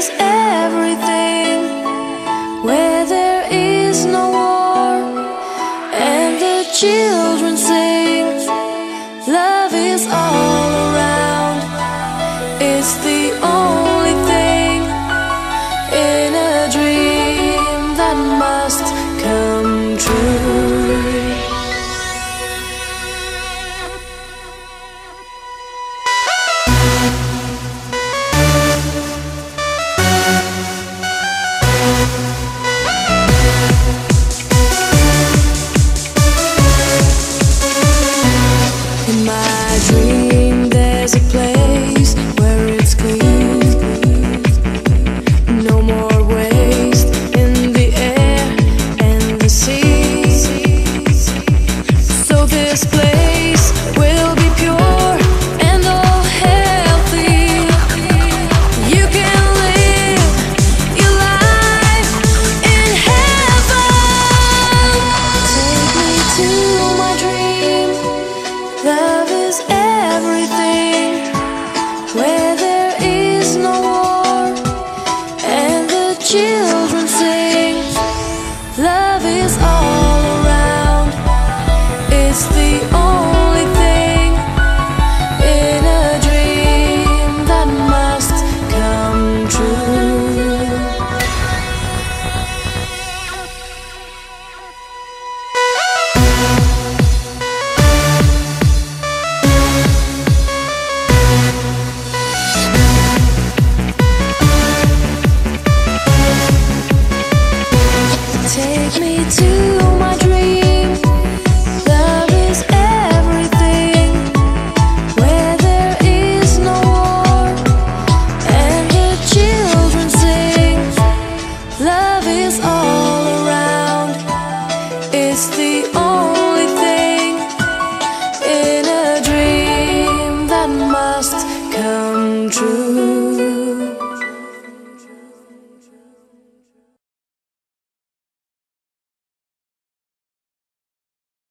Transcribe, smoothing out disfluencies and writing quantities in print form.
is everything, where there is no war, and the children sing, love is all around. It's the only thing in a dream that must come true. In my dream there's a place where it's clean, no more waste in the air and the sea. So this place will be pure and all healthy. You can live your life in heaven. Take me to my dream. Love is everything, where there is no war, and the children